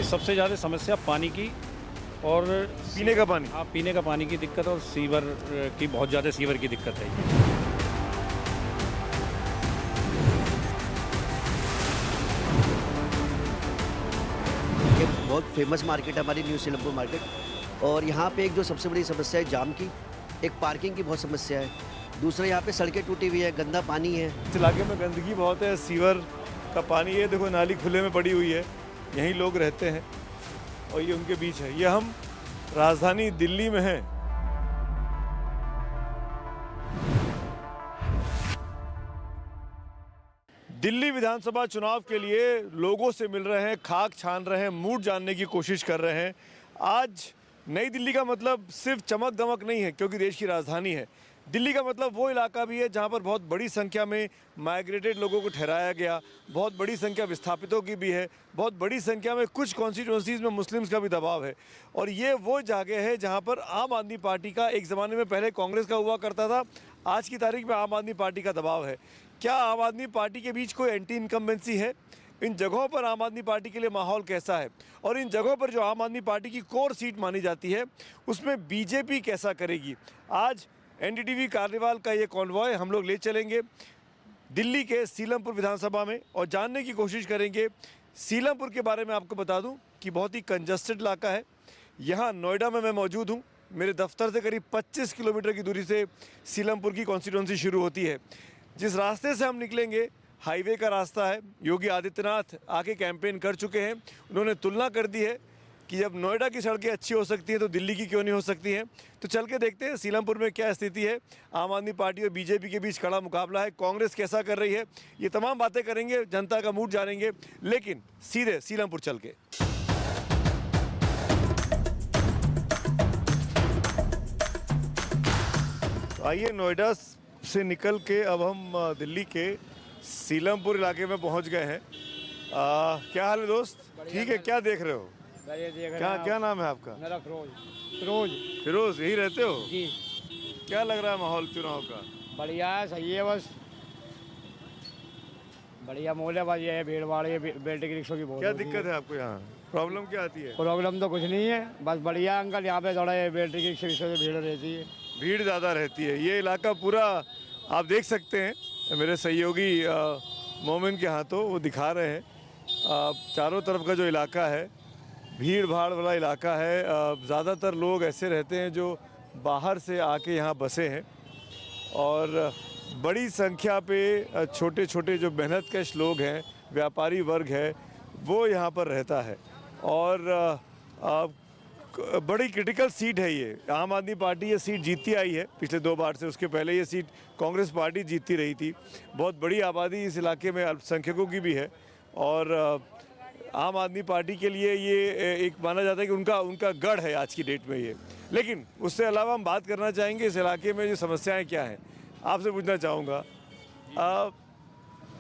सबसे ज़्यादा समस्या पानी की और पीने का पानी। हाँ, पीने का पानी की दिक्कत और सीवर की बहुत ज़्यादा सीवर की दिक्कत है। ये बहुत फेमस मार्केट है हमारी न्यू सीलमपुर मार्केट। और यहाँ पे एक जो सबसे बड़ी समस्या है जाम की, एक पार्किंग की बहुत समस्या है। दूसरा यहाँ पे सड़कें टूटी हुई है, गंदा पानी है। इस इलाके में गंदगी बहुत है, सीवर का पानी है, देखो नाली खुले में पड़ी हुई है, यहीं लोग रहते हैं और ये उनके बीच है। ये हम राजधानी दिल्ली में हैं। दिल्ली विधानसभा चुनाव के लिए लोगों से मिल रहे हैं, खाक छान रहे हैं, मूड जानने की कोशिश कर रहे हैं। आज नई दिल्ली का मतलब सिर्फ चमक दमक नहीं है, क्योंकि देश की राजधानी है। दिल्ली का मतलब वो इलाका भी है जहां पर बहुत बड़ी संख्या में माइग्रेटेड लोगों को ठहराया गया, बहुत बड़ी संख्या विस्थापितों की भी है, बहुत बड़ी संख्या में कुछ कॉन्स्टिट्यूंसीज में मुस्लिम्स का भी दबाव है। और ये वो जगह है जहां पर आम आदमी पार्टी का, एक ज़माने में पहले कांग्रेस का हुआ करता था, आज की तारीख में आम आदमी पार्टी का दबाव है। क्या आम आदमी पार्टी के बीच कोई एंटी इनकम्बेंसी है? इन जगहों पर आम आदमी पार्टी के लिए माहौल कैसा है? और इन जगहों पर जो आम आदमी पार्टी की कोर सीट मानी जाती है, उसमें बीजेपी कैसा करेगी? आज एनडीटीवी कार्निवाल का ये कॉन्वॉय हम लोग ले चलेंगे दिल्ली के सीलमपुर विधानसभा में और जानने की कोशिश करेंगे। सीलमपुर के बारे में आपको बता दूं कि बहुत ही कंजस्टेड इलाका है। यहाँ नोएडा में मैं मौजूद हूँ। मेरे दफ्तर से करीब 25 किलोमीटर की दूरी से सीलमपुर की कॉन्स्टिट्यूंसी शुरू होती है। जिस रास्ते से हम निकलेंगे, हाईवे का रास्ता है। योगी आदित्यनाथ आके कैंपेन कर चुके हैं। उन्होंने तुलना कर दी है कि जब नोएडा की सड़कें अच्छी हो सकती हैं तो दिल्ली की क्यों नहीं हो सकती हैं। तो चल के देखते हैं सीलमपुर में क्या स्थिति है। आम आदमी पार्टी और बीजेपी के बीच कड़ा मुकाबला है, कांग्रेस कैसा कर रही है, ये तमाम बातें करेंगे, जनता का मूड जानेंगे। लेकिन सीधे सीलमपुर चल के आइए, नोएडा से निकल के अब हम दिल्ली के सीलमपुर इलाके में पहुंच गए हैं। क्या हाल है दोस्त? ठीक है, क्या देख रहे हो? क्या नाम है आपका? मेरा फिरोज। फिरोज, यही रहते हो जी। क्या लग रहा है माहौल चुनाव का? बढ़िया है, सही है, बस बढ़िया माहौल है। बस ये है भीड़ भाड़, ये बेल्ट की रिक्शों की बहुत क्या होती दिक्कत है आपको यहाँ? प्रॉब्लम क्या आती है? प्रॉब्लम तो कुछ नहीं है, बस बढ़िया अंकल। यहाँ पे थोड़ा ये बेल्ट की रिक्शा से भीड़ रहती है। भीड़ ज़्यादा रहती है। ये इलाका पूरा आप देख सकते हैं, मेरे सहयोगी मोमिन के हाथों वो दिखा रहे हैं। चारों तरफ का जो इलाका है भीड़ भाड़ वाला इलाका है। ज़्यादातर लोग ऐसे रहते हैं जो बाहर से आके यहाँ बसे हैं और बड़ी संख्या पे छोटे छोटे जो मेहनतकश लोग हैं, व्यापारी वर्ग है, वो यहाँ पर रहता है। और बड़ी क्रिटिकल सीट है ये। आम आदमी पार्टी ये सीट जीतती आई है पिछले 2 बार से। उसके पहले ये सीट कांग्रेस पार्टी जीतती रही थी। बहुत बड़ी आबादी इस इलाके में अल्पसंख्यकों की भी है और आम आदमी पार्टी के लिए ये एक माना जाता है कि उनका गढ़ है आज की डेट में ये। लेकिन उससे अलावा हम बात करना चाहेंगे इस इलाके में जो समस्याएं क्या हैं, आपसे पूछना चाहूँगा।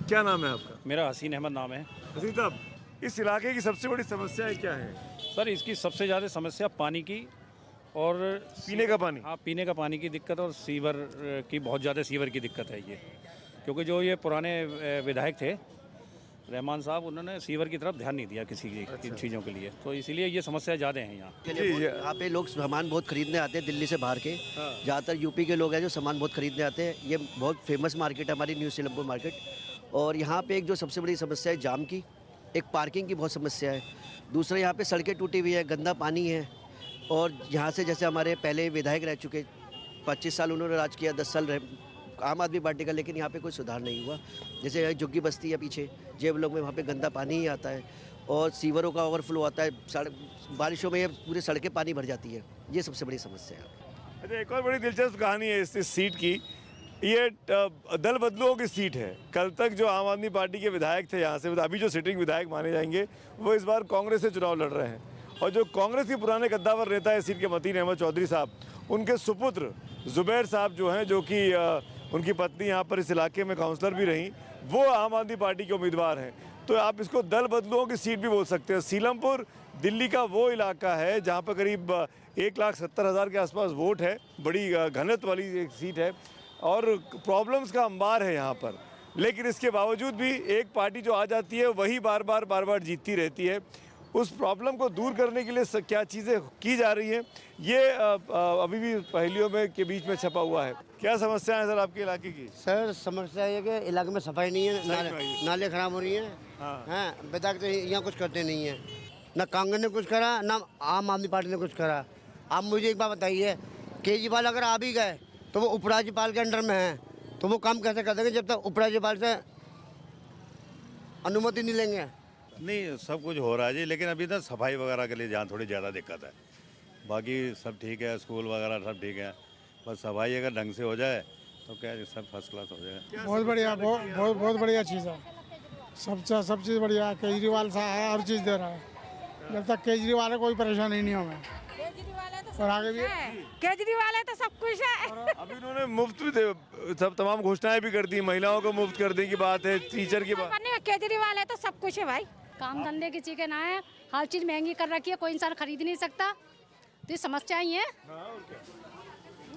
क्या नाम है आपका? मेरा हसीन अहमद नाम है। हसीन साहब, इस इलाके की सबसे बड़ी समस्याएं क्या हैं? सर, इसकी सबसे ज़्यादा समस्या पानी की और पीने का पानी। हाँ, पीने का पानी की दिक्कत और सीवर की बहुत ज़्यादा सीवर की दिक्कत है ये। क्योंकि जो ये पुराने विधायक थे रहमान साहब, उन्होंने सीवर की तरफ ध्यान नहीं दिया किसी इन चीज़ों के लिए, तो इसीलिए ये समस्या ज़्यादा हैं यहाँ। यहाँ पे लोग सामान बहुत खरीदने आते हैं दिल्ली से बाहर के। ज़्यादातर यूपी के लोग हैं जो सामान बहुत खरीदने आते हैं। ये बहुत फेमस मार्केट है हमारी न्यू सीलमपुर मार्केट। और यहाँ पे एक जो सबसे बड़ी समस्या है जाम की, एक पार्किंग की बहुत समस्या है। दूसरा यहाँ पे सड़कें टूटी हुई है, गंदा पानी है। और यहाँ से जैसे हमारे पहले विधायक रह चुके, 25 साल उन्होंने राज किया, 10 साल आम आदमी पार्टी का, लेकिन यहाँ पे कोई सुधार नहीं हुआ। जैसे झुग्गी बस्ती है पीछे जेब लोग में, वहाँ पे गंदा पानी ही आता है और सीवरों का ओवरफ्लो आता है। बारिशों में ये पूरी सड़कें पानी भर जाती है। ये सबसे बड़ी समस्या है। अच्छा, एक और बड़ी दिलचस्प कहानी है इस सीट की। ये दल बदलुओं की सीट है। कल तक जो आम आदमी पार्टी के विधायक थे यहाँ से, अभी जो सिटिंग विधायक माने जाएंगे, वो इस बार कांग्रेस से चुनाव लड़ रहे हैं। और जो कांग्रेस के पुराने कद्दावर नेता है सीट के मतीन अहमद चौधरी साहब, उनके सुपुत्र जुबैर साहब जो हैं, जो कि उनकी पत्नी यहाँ पर इस इलाके में काउंसलर भी रहीं, वो आम आदमी पार्टी के उम्मीदवार हैं। तो आप इसको दल बदलुओं की सीट भी बोल सकते हैं। सीलमपुर दिल्ली का वो इलाका है जहाँ पर करीब 1,70,000 के आसपास वोट है। बड़ी घनत्व वाली एक सीट है और प्रॉब्लम्स का अंबार है यहाँ पर। लेकिन इसके बावजूद भी एक पार्टी जो आ जाती है वही बार बार जीतती रहती है। उस प्रॉब्लम को दूर करने के लिए क्या चीज़ें की जा रही हैं, ये अभी भी पहेलियों में के बीच में छपा हुआ है। क्या समस्या है सर आपके इलाके की? सर समस्या ये कि इलाके में सफाई नहीं है, नाले खराब हो रही हैं। हाँ, विधायक तो यहाँ कुछ करते नहीं है, ना कांग्रेस ने कुछ करा, ना आम आदमी पार्टी ने कुछ करा। आप मुझे एक बात बताइए, केजरीवाल अगर आ भी गए तो वो उपराज्यपाल के अंडर में है, तो वो काम कैसे कर देंगे जब तक उपराज्यपाल से अनुमति नहीं लेंगे? नहीं, सब कुछ हो रहा है जी, लेकिन अभी तो सफाई वगैरह के लिए जहाँ थोड़ी ज़्यादा दिक्कत है। बाकी सब ठीक है, स्कूल वगैरह सब ठीक है, बस सफाई अगर ढंग से हो जाए तो क्या है, सब फर्स्ट क्लास हो जाएगा। बहुत बढ़िया, बहुत बढ़िया चीज़ है। सब चीज़ बढ़िया है। केजरीवाल साहब हर चीज़ दे रहा है। जब तक केजरीवाल है कोई परेशानी नहीं हमें। और आगे भी केजरीवाल है तो सब कुछ है। अभी उन्होंने मुफ्त भी सब तमाम घोषणाएं भी कर दी, महिलाओं को मुफ्त कर दी की बात है, टीचर की बात। केजरीवाल है तो सब कुछ है भाई। काम धंधे की चीजें ना है, हर चीज महंगी कर रखी है, कोई इंसान खरीद नहीं सकता, तो ये समस्या ही है।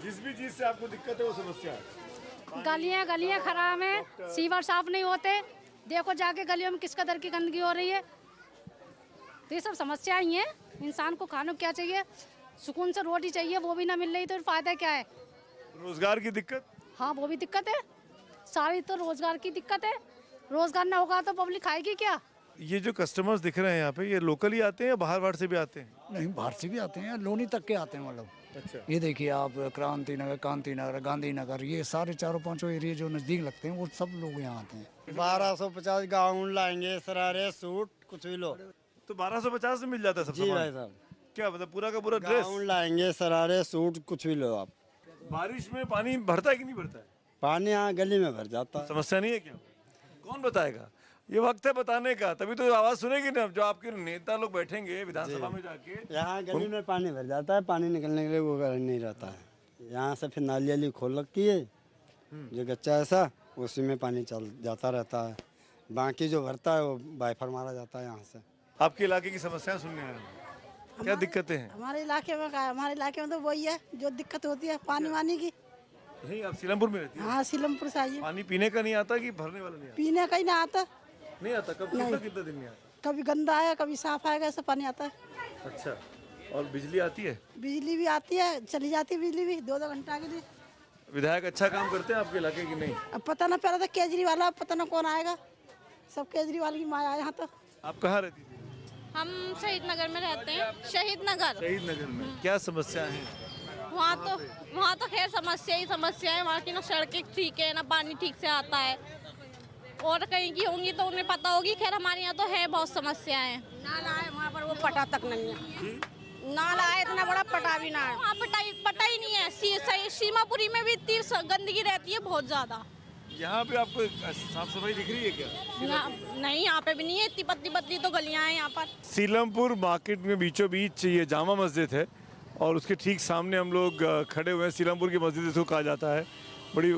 जिस भी चीज से आपको दिक्कत है वो समस्या है। गलियां खराब हैं, सीवर साफ नहीं होते, देखो जाके गलियों में किस कदर की गंदगी हो रही है, तो ये सब समस्या ही है। इंसान को खाने को क्या चाहिए, सुकून से रोटी चाहिए, वो भी ना मिल रही तो फिर फायदा क्या है? रोजगार की दिक्कत? हाँ, वो भी दिक्कत है, सारी तो रोजगार की दिक्कत है। रोजगार ना होगा तो पब्लिक खाएगी क्या? ये जो कस्टमर्स दिख रहे हैं यहाँ पे, ये लोकल ही आते हैं या बाहर से भी आते हैं? नहीं, बाहर से भी आते हैं, लोनी तक के आते हैं वो लोग। अच्छा। ये देखिए आप, क्रांति नगर, कांति नगर, गांधी नगर, ये सारे चारों पांचों एरिया जो नजदीक लगते हैं वो सब लोग यहाँ आते हैं। 1250 गाउन लाएंगे, सरारे, सूट, कुछ भी लो तो 1250 में मिल जाता है सब जी सामान? भाई साहब, क्या मतलब पूरा का पूरा ड्रेस? गाउन लाएंगे, सरारे, सूट, कुछ भी लो आप। बारिश में पानी भरता है कि नहीं भरता है? पानी यहाँ गली में भर जाता है। समस्या नहीं है क्या? कौन बताएगा? ये वक्त है बताने का, तभी तो आवाज सुनेगी ना जो आपके नेता लोग बैठेंगे विधानसभा में जाके। यहाँ गली में पानी भर जाता है, पानी निकलने के लिए वो नहीं रहता है। यहाँ से फिर नाली वाली खोल रखी है, जो गच्चा ऐसा उसी में पानी चल जाता रहता है, बाकी जो भरता है वो वाइफर मारा जाता है यहाँ से। आपके इलाके की समस्याएं सुनने आए हैं, क्या दिक्कतें हैं? हमारे इलाके में क्या है? हमारे इलाके में तो वही है जो दिक्कत होती है, पानी वानी की। यही आप सीलमपुर में रहती है? हाँ, सीलमपुर से आइए। पानी पीने का नहीं आता कि भरने वाला नहीं आता? पीने का ही ना आता। नहीं आता? कब कितना दिन नहीं आता? कभी गंदा है, कभी साफ आएगा, ऐसा पानी आता है। अच्छा, और बिजली आती है? बिजली भी आती है, चली जाती है बिजली भी 2-2 घंटा के लिए। विधायक अच्छा काम करते हैं आपके इलाके की? नहीं, अब पता ना पड़ा था केजरीवाल, अब पता ना कौन आएगा। सब केजरीवाल की माया यहाँ तो। आप कहाँ रहती थी? हम शहीद नगर में रहते हैं। शहीद नगर में क्या समस्या है? वहाँ तो खैर समस्या ही समस्या है। वहाँ की ना सड़कें ठीक है, ना पानी ठीक से आता है, और कहीं की होंगी तो उन्हें पता होगी। खैर हमारे यहाँ तो है बहुत समस्याएं। नाला है वहाँ पर, वो पटा तक नहीं है। नाला है इतना बड़ा, पटा भी ना है वहाँ पटा ही नहीं है। सीमापुरी में भी इतनी गंदगी रहती है बहुत ज्यादा। यहाँ पे आपको साफ सफाई दिख रही है क्या? नहीं, यहाँ पे भी नहीं है, इतनी पतली पतली तो गलियाँ हैं यहाँ पर। सीलमपुर मार्केट में बीचों बीच ये जामा मस्जिद है और उसके ठीक सामने हम लोग खड़े हुए हैं। सीलमपुर की मस्जिद इसको कहा जाता है, बड़ी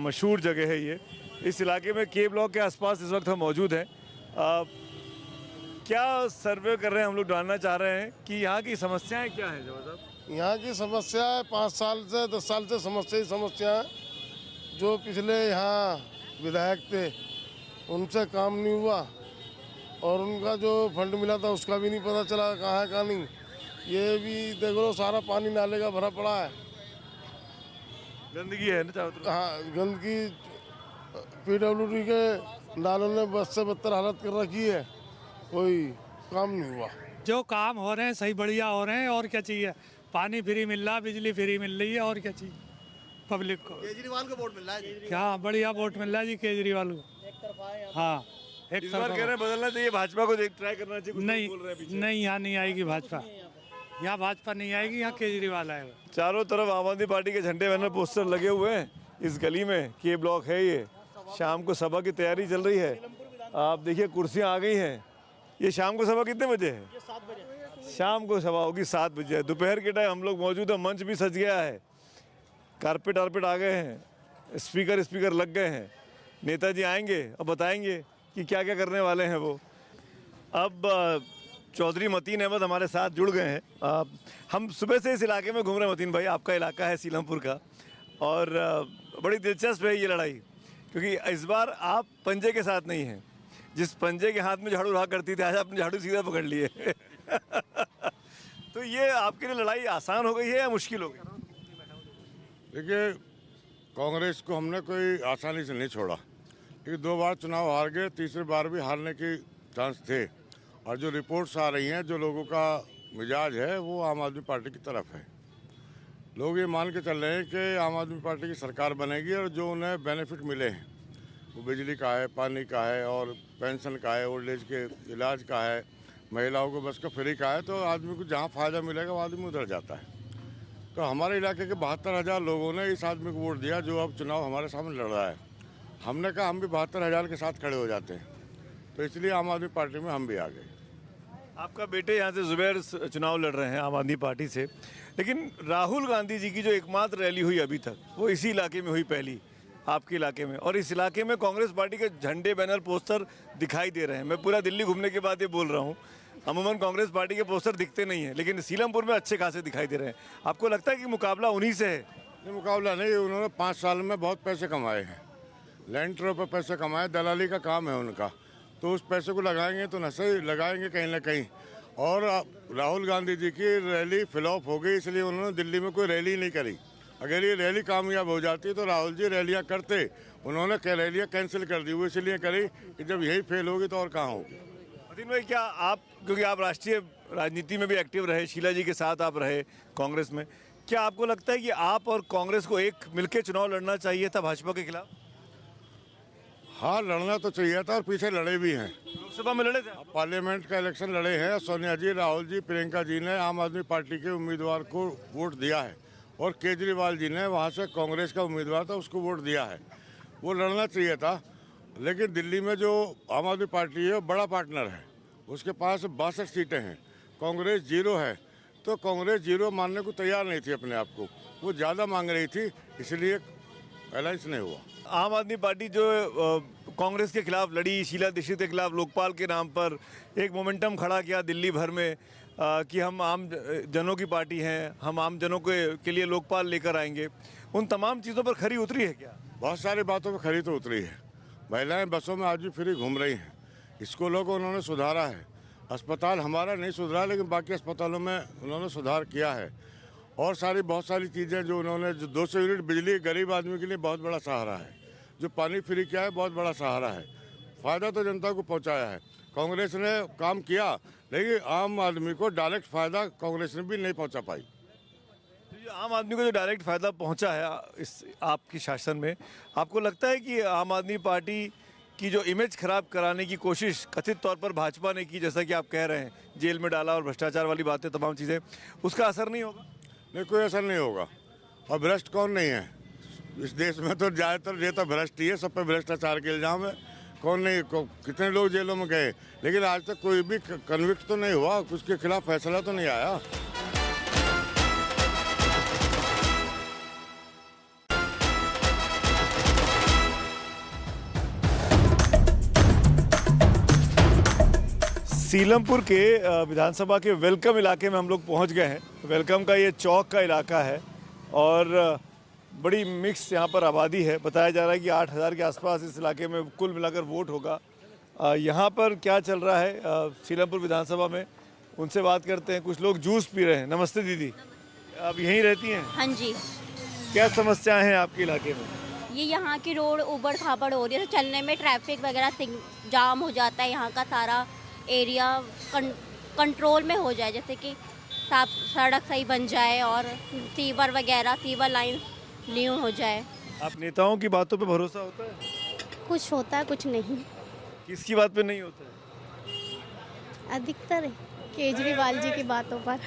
मशहूर जगह है ये। इस इलाके में के ब्लॉक के आसपास इस वक्त हम मौजूद हैं। क्या सर्वे कर रहे हैं हम लोग, जानना चाह रहे हैं कि यहाँ की समस्याएं क्या हैं जवाब साहब? यहाँ की समस्या है 5 साल से 10 साल से समस्या है। जो पिछले यहाँ विधायक थे उनसे काम नहीं हुआ, और उनका जो फंड मिला था उसका भी नहीं पता चला कहाँ है कहाँ नहीं। ये भी देख लो, सारा पानी नाले का भरा पड़ा है, गंदगी है ना चारों तरफ। हाँ, गंदगी। PWD के नालों ने बद से बदतर हालत कर रखी है, कोई काम नहीं हुआ। जो काम हो रहे हैं सही बढ़िया हो रहे हैं, और क्या चाहिए? पानी फ्री मिल रहा, बिजली फ्री मिल रही है, और क्या चाहिए पब्लिक को? केजरीवाल को वोट मिल रहा है। क्या बढ़िया वोट मिल रहा है जी केजरीवाल को। हाँ, इस बार कह रहे हैं बदलना चाहिए, भाजपा को ट्राई करना चाहिए। नहीं, यहाँ नहीं आएगी भाजपा, यहाँ भाजपा नहीं आएगी, यहाँ केजरीवाल आएगा। चारों तरफ आम आदमी पार्टी के झंडे बैनर पोस्टर लगे हुए हैं इस गली में। के ब्लॉक है ये। शाम को सभा की तैयारी चल रही है। आप देखिए कुर्सियां आ गई हैं। ये शाम को सभा कितने बजे है? 7 बजे। शाम को सभा होगी 7 बजे। दोपहर के टाइम हम लोग मौजूद है, मंच भी सज गया है, कारपेट आ गए हैं, स्पीकर लग गए हैं। नेताजी आएंगे और बताएंगे कि क्या क्या करने वाले हैं वो। अब चौधरी मतीन अहमद हमारे साथ जुड़ गए हैं। हम सुबह से इस इलाके में घूम रहे हैं। मतीन भाई, आपका इलाका है सीलमपुर का, और बड़ी दिलचस्प है ये लड़ाई, क्योंकि इस बार आप पंजे के साथ नहीं हैं। जिस पंजे के हाथ में झाड़ू रहा करती थी, आज आपने झाड़ू सीधा पकड़ लिए। तो ये आपके लिए लड़ाई आसान हो गई है या मुश्किल हो गई? देखिए, कांग्रेस को हमने कोई आसानी से नहीं छोड़ा, क्योंकि 2 बार चुनाव हार गए, तीसरी बार भी हारने की चांस थे। और जो रिपोर्ट्स आ रही हैं, जो लोगों का मिजाज है वो आम आदमी पार्टी की तरफ है। लोग ये मान के चल रहे हैं कि आम आदमी पार्टी की सरकार बनेगी और जो उन्हें बेनिफिट मिले हैं, वो बिजली का है, पानी का है और पेंशन का है, ओल्ड एज के इलाज का है, महिलाओं को बस का फ्री का है, तो आदमी को जहाँ फ़ायदा मिलेगा वो आदमी उधर जाता है। तो हमारे इलाके के 72,000 लोगों ने इस आदमी को वोट दिया जो अब चुनाव हमारे सामने लड़ रहा है। हमने कहा हम भी 72,000 के साथ खड़े हो जाते हैं, तो इसलिए आम आदमी पार्टी में हम भी आ गए। आपका बेटे यहाँ से जुबैर चुनाव लड़ रहे हैं आम आदमी पार्टी से, लेकिन राहुल गांधी जी की जो एकमात्र रैली हुई अभी तक वो इसी इलाके में हुई, पहली आपके इलाके में, और इस इलाके में कांग्रेस पार्टी के झंडे, बैनर, पोस्टर दिखाई दे रहे हैं। मैं पूरा दिल्ली घूमने के बाद ये बोल रहा हूँ, अमूमन कांग्रेस पार्टी के पोस्टर दिखते नहीं हैं, लेकिन सीलमपुर में अच्छे खासे दिखाई दे रहे हैं। आपको लगता है कि मुकाबला उन्हीं से है? ये मुकाबला नहीं, उन्होंने 5 साल में बहुत पैसे कमाए हैं, लैंडरों पर पैसे कमाए, दलाली का काम है उनका, तो उस पैसे को लगाएंगे तो नशे लगाएंगे कहीं ना कहीं। और राहुल गांधी जी की रैली फ्लॉप हो गई, इसलिए उन्होंने दिल्ली में कोई रैली नहीं करी। अगर ये रैली कामयाब हो जाती तो राहुल जी रैलियां करते, उन्होंने रैलियां कैंसिल कर दी, वो इसलिए करी कि जब यही फेल होगी तो और कहाँ होगी। अतीन भाई, क्या आप, क्योंकि आप राष्ट्रीय राजनीति में भी एक्टिव रहे, शीला जी के साथ आप रहे कांग्रेस में, क्या आपको लगता है कि आप और कांग्रेस को एक मिलकर चुनाव लड़ना चाहिए था भाजपा के खिलाफ? हाँ, लड़ना तो चाहिए था और पीछे लड़े भी हैं। लोकसभा में लड़े थे? पार्लियामेंट का इलेक्शन लड़े हैं। सोनिया जी, राहुल जी, प्रियंका जी ने आम आदमी पार्टी के उम्मीदवार को वोट दिया है और केजरीवाल जी ने वहाँ से कांग्रेस का उम्मीदवार था उसको वोट दिया है। वो लड़ना चाहिए था, लेकिन दिल्ली में जो आम आदमी पार्टी है वो बड़ा पार्टनर है, उसके पास 62 सीटें हैं, कांग्रेस 0 है, तो कांग्रेस 0 मानने को तैयार नहीं थी अपने आप को, वो ज़्यादा मांग रही थी, इसलिए अलायंस नहीं हुआ। आम आदमी पार्टी जो कांग्रेस के खिलाफ लड़ी, शीला दीक्षित के खिलाफ लोकपाल के नाम पर एक मोमेंटम खड़ा किया दिल्ली भर में कि हम आम जनों की पार्टी हैं, हम आम जनों के लिए लोकपाल लेकर आएंगे, उन तमाम चीज़ों पर खरी उतरी है क्या? बहुत सारी बातों पर खरी तो उतरी है। महिलाएं बसों में आज भी फ्री घूम रही हैं, स्कूलों को उन्होंने सुधारा है, अस्पताल हमारा नहीं सुधरा लेकिन बाकी अस्पतालों में उन्होंने सुधार किया है, और बहुत सारी चीज़ें जो उन्होंने, जो 200 यूनिट बिजली गरीब आदमी के लिए बहुत बड़ा सहारा है, जो पानी फ्री किया है बहुत बड़ा सहारा है, फ़ायदा तो जनता को पहुंचाया है। कांग्रेस ने काम किया, लेकिन आम आदमी को डायरेक्ट फ़ायदा कांग्रेस ने भी नहीं पहुंचा पाई। तो जो आम आदमी को जो डायरेक्ट फ़ायदा पहुंचा है इस आपकी शासन में, आपको लगता है कि आम आदमी पार्टी की जो इमेज खराब कराने की कोशिश कथित तौर पर भाजपा ने की, जैसा कि आप कह रहे हैं, जेल में डाला और भ्रष्टाचार वाली बातें, तमाम चीज़ें, उसका असर नहीं होगा? नहीं, कोई असर नहीं होगा। और भ्रष्ट कौन नहीं है इस देश में? तो ज़्यादातर ये तो भ्रष्ट ही है, सब पे भ्रष्टाचार के इल्ज़ाम है। कौन नहीं, कितने लोग जेलों में गए, लेकिन आज तक कोई भी कन्विक्ट तो नहीं हुआ, उसके खिलाफ फैसला तो नहीं आया। सीलमपुर के विधानसभा के वेलकम इलाके में हम लोग पहुंच गए हैं। वेलकम का ये चौक का इलाका है और बड़ी मिक्स यहाँ पर आबादी है। बताया जा रहा है कि 8,000 के आसपास इस इलाके में कुल मिलाकर वोट होगा। यहाँ पर क्या चल रहा है सीलमपुर विधानसभा में, उनसे बात करते हैं। कुछ लोग जूस पी रहे हैं। नमस्ते दीदी, आप यहीं रहती हैं? हाँ जी। क्या समस्याएं हैं आपके इलाके में? ये यहाँ की रोड उबड़ खाबड़ हो रही है, तो चलने में ट्रैफिक वगैरह जाम हो जाता है। यहाँ का सारा एरिया कंट्रोल में हो जाए, जैसे कि साफ सड़क सही बन जाए और सीवर वगैरह, सीवर लाइन न्यू हो जाए। आप नेताओं की बातों पे भरोसा होता है? कुछ होता है, कुछ नहीं। किसकी बात पे नहीं होता है? अधिकतर केजरीवाल जी की बातों पर।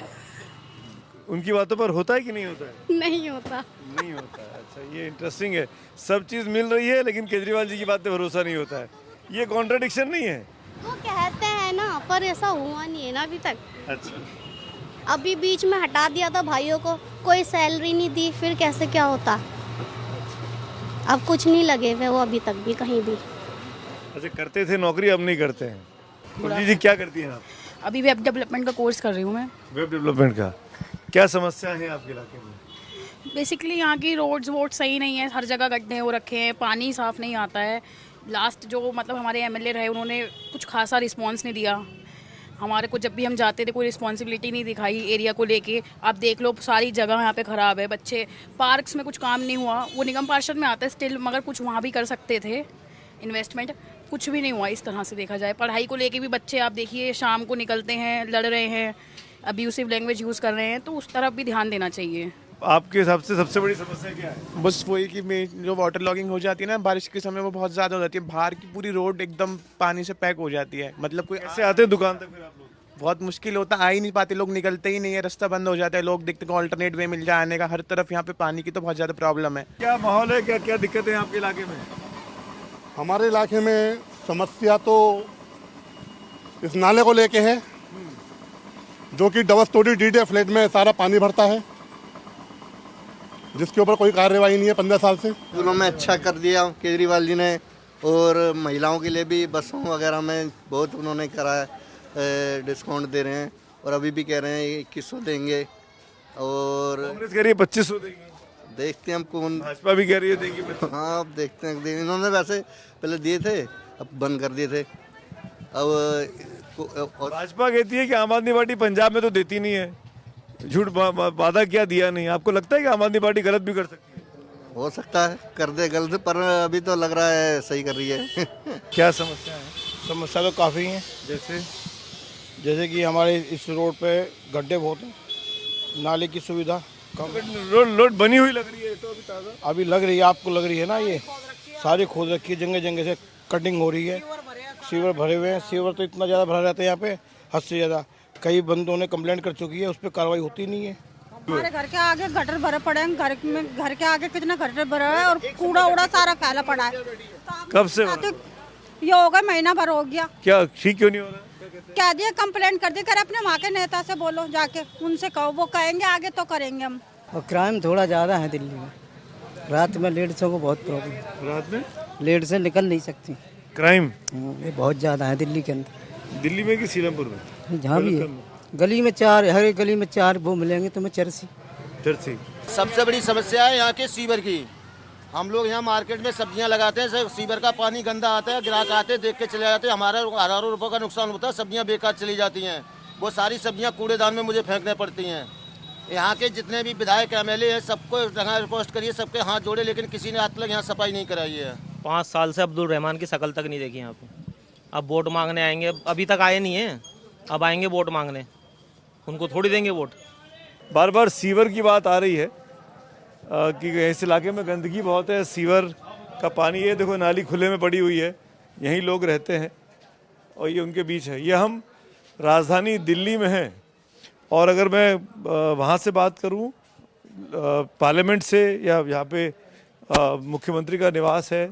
उनकी बातों पर होता है कि नहीं होता है? नहीं होता। नहीं होता है। अच्छा, ये इंटरेस्टिंग है। सब चीज़ मिल रही है लेकिन केजरीवाल जी की बात पे भरोसा नहीं होता है। ये कॉन्ट्रडिक्शन नहीं है? वो कहते हैं ना, पर ऐसा हुआ नहीं है ना अभी तक। अच्छा, अभी बीच में हटा दिया था भाइयों को, कोई सैलरी नहीं दी, फिर कैसे क्या होता? अब कुछ नहीं लगे हुए वो अभी तक भी कहीं भी। अच्छा, करते थे नौकरी, अब नहीं करते हैं। कुलजी जी क्या करती हैं आप? अभी वेब डेवलपमेंट का कोर्स कर रही हूँ मैं। वेब डेवलपमेंट का क्या समस्या है आपके इलाके में? बेसिकली यहाँ की रोड्स वोड सही नहीं है, हर जगह गड्ढे हो रखे हैं, पानी साफ नहीं आता है। लास्ट जो मतलब हमारे एमएलए रहे, उन्होंने कुछ खासा रिस्पॉन्स नहीं दिया। हमारे को जब भी हम जाते थे कोई रिस्पॉन्सिबिलिटी नहीं दिखाई एरिया को लेके। आप देख लो सारी जगह यहाँ पे ख़राब है, बच्चे पार्क्स में कुछ काम नहीं हुआ, वो निगम पार्षद में आता है स्टिल, मगर कुछ वहाँ भी कर सकते थे इन्वेस्टमेंट, कुछ भी नहीं हुआ इस तरह से देखा जाए। पढ़ाई को लेके भी बच्चे आप देखिए शाम को निकलते हैं, लड़ रहे हैं, अब्यूसिव लैंग्वेज यूज़ कर रहे हैं, तो उस तरफ भी ध्यान देना चाहिए। आपके हिसाब से सबसे बड़ी समस्या क्या है? बस वही कि जो वाटर लॉगिंग हो जाती है ना बारिश के समय, वो बहुत ज़्यादा हो जाती है। बाहर की पूरी रोड एकदम पानी से पैक हो जाती है। मतलब कोई कैसे आते हैं दुकान तक फिर आप लोग? बहुत मुश्किल होता है, आ ही नहीं पाते लोग, निकलते ही नहीं है, रास्ता बंद हो जाता है। लोग देखते हैं ऑल्टरनेट वे मिल जाए आने का, हर तरफ यहाँ पे पानी की तो बहुत ज़्यादा प्रॉब्लम है। क्या माहौल है, क्या क्या दिक्कतें हैं आपके इलाके में? हमारे इलाके में समस्या तो इस नाले को लेके है, जो कि डबल स्टोरी डीडे फ्लैट में सारा पानी भरता है, जिसके ऊपर कोई कार्रवाई नहीं है 15 साल से। उन्होंने अच्छा कर दिया केजरीवाल जी ने, और महिलाओं के लिए भी बसों वगैरह में बहुत उन्होंने करा है, डिस्काउंट दे रहे हैं, और अभी भी कह रहे हैं 2100 देंगे, और कांग्रेस कह रही है 2500 देंगे। देखते हैं हम कौन, भाजपा भी कह रही है देंगे 2500। हाँ अब देखते हैं, इन्होंने वैसे पहले दिए थे, अब बंद कर दिए थे। अब भाजपा कहती है कि आम आदमी पार्टी पंजाब में तो देती नहीं है, झूठ वादा किया दिया नहीं। आपको लगता है कि आम आदमी पार्टी गलत भी कर सकती है? हो सकता है कर दे गलत, पर अभी तो लग रहा है सही कर रही है। क्या समस्या है? समस्या तो काफ़ी हैं, जैसे कि हमारे इस रोड पे गड्ढे बहुत हैं, नाले की सुविधा कम। रोड बनी हुई लग रही है तो अभी ताज़ा अभी लग रही है, आपको लग रही है ना, ये सारी खोद रखी है, जगह जगह से कटिंग हो रही है, सीवर भरे हुए हैं। सीवर तो इतना ज़्यादा भरा रहता है यहाँ पे, हद से ज़्यादा। कई बंदों ने कंप्लेंट कर चुकी है, उस पर कार्रवाई होती नहीं है। हमारे घर के आगे गटर भरे पड़े हैं, घर के आगे कितना गटर भरा है, और कूड़ा उड़ा सारा फैला पड़ा है। कब से ये हो गया, महीना भर हो गया। क्या ठीक क्यों नहीं हो रहा? कह दिया, कंप्लेंट कर दी, कर अपने वहाँ के नेता से बोलो, जाके उनसे कहो, वो कहेंगे आगे तो करेंगे हम। और क्राइम थोड़ा ज़्यादा है दिल्ली में, रात में लेडीज़ों को बहुत प्रॉब्लम है, रात में लेट से निकल नहीं सकती। क्राइम ये बहुत ज़्यादा है दिल्ली के अंदर। दिल्ली में कि सीलमपुर में? जहाँ भी है, गली में 4, हर एक गली में 4 वो मिलेंगे तुम्हें चरसी। सबसे बड़ी समस्या है यहाँ के सीवर की। हम लोग यहाँ मार्केट में सब्जियाँ लगाते हैं, सीवर का पानी गंदा आता है, ग्राहक आते देख के चले जाते हैं, हमारा हज़ारों रुपये का नुकसान होता है, सब्जियाँ बेकार चली जाती हैं। वो सारी सब्जियाँ कूड़ेदान में मुझे फेंकने पड़ती हैं। यहाँ के जितने भी विधायक MLA हैं, सबको रिक्वेस्ट करिए, सबके हाथ जोड़े, लेकिन किसी ने आज तक यहाँ सफाई नहीं कराई है। 5 साल से अब्दुल रहमान की शक्ल तक नहीं देखी यहाँ पे। अब वोट मांगने आएंगे, अभी तक आए नहीं हैं, अब आएंगे वोट मांगने, उनको थोड़ी देंगे वोट। बार बार सीवर की बात आ रही है कि इस इलाके में गंदगी बहुत है, सीवर का पानी, ये देखो नाली खुले में पड़ी हुई है, यहीं लोग रहते हैं और ये उनके बीच है। ये हम राजधानी दिल्ली में हैं, और अगर मैं वहाँ से बात करूँ, पार्लियामेंट से, या यहाँ पे मुख्यमंत्री का निवास है,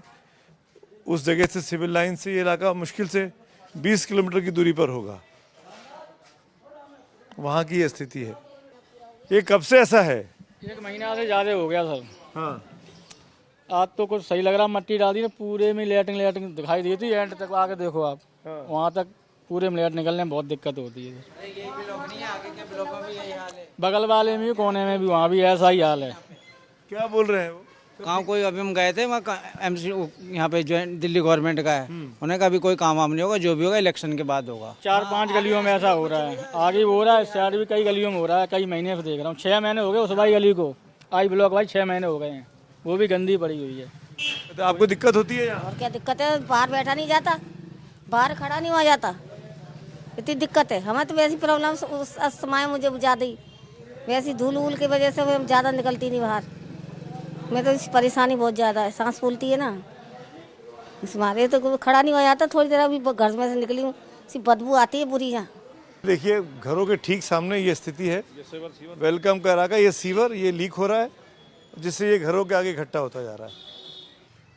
उस जगह से सिविल लाइन से ये इलाका मुश्किल से 20 किलोमीटर की दूरी पर होगा। वहाँ की ये स्थिति है। ये कब से ऐसा है? 1 महीना से ज़्यादा हो गया सर। हाँ, आज तो कुछ सही लग रहा, मट्टी डाल दी ना, पूरे में लेटरिंग दिखाई दी थी, एंड तक आके देखो आप, वहाँ तक पूरे में लेट निकलने में बहुत दिक्कत होती है। बगल वाले में भी, कोने में भी, वहाँ भी ऐसा ही हाल है। क्या बोल रहे हैं वो? कहाँ कोई, अभी हम गए थे वहाँ MC यहाँ पे जो दिल्ली गवर्नमेंट का है, उन्हें का भी कोई काम वाम नहीं होगा, जो भी होगा इलेक्शन के बाद होगा। 4-5 गलियों में ऐसा हो रहा है, आगे भी हो रहा है, इस साइड भी कई गलियों में हो रहा है। कई महीने से देख रहा हूँ, 6 महीने हो गए उस भाई गली को, आई ब्लॉक भाई 6 महीने हो गए हैं, वो भी गंदी पड़ी हुई है। तो आपको दिक्कत होती है यहाँ? और क्या दिक्कत है, बाहर बैठा नहीं जाता, बाहर खड़ा नहीं हुआ जाता, इतनी दिक्कत है। हमें तो वैसी प्रॉब्लम उस समय मुझे ज़्यादा ही, वैसी धूल वूल की वजह से मैं ज़्यादा निकलती नहीं बाहर। मैं तो परेशानी बहुत ज़्यादा है, सांस फूलती है ना, इस मारे तो खड़ा नहीं हो जाता। थोड़ी देर अभी घर में से निकली हूँ, सिर्फ बदबू आती है बुरी। यहाँ देखिए, घरों के ठीक सामने ये स्थिति है, वेलकम का इलाका, ये सीवर, ये लीक हो रहा है, जिससे ये घरों के आगे इकट्ठा होता जा रहा है।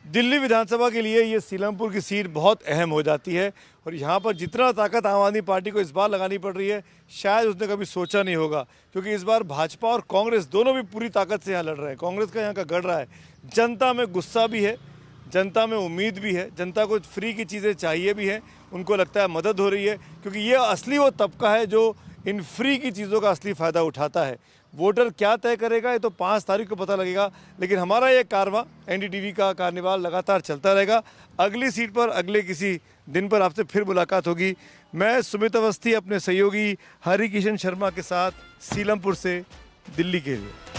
दिल्ली विधानसभा के लिए ये सीलमपुर की सीट बहुत अहम हो जाती है, और यहाँ पर जितना ताकत आम आदमी पार्टी को इस बार लगानी पड़ रही है, शायद उसने कभी सोचा नहीं होगा, क्योंकि इस बार भाजपा और कांग्रेस दोनों भी पूरी ताकत से यहाँ लड़ रहे हैं। कांग्रेस का यहाँ का गढ़ रहा है, जनता में गुस्सा भी है, जनता में उम्मीद भी है, जनता को फ्री की चीज़ें चाहिए भी हैं, उनको लगता है मदद हो रही है, क्योंकि ये असली वो तबका है जो इन फ्री की चीज़ों का असली फ़ायदा उठाता है। वोटर क्या तय करेगा ये तो 5 तारीख को पता लगेगा। लेकिन हमारा ये कारवां एनडीटीवी का कार्निवाल लगातार चलता रहेगा। अगली सीट पर अगले किसी दिन पर आपसे फिर मुलाकात होगी। मैं सुमित अवस्थी अपने सहयोगी हरिकिशन शर्मा के साथ सीलमपुर से दिल्ली के लिए।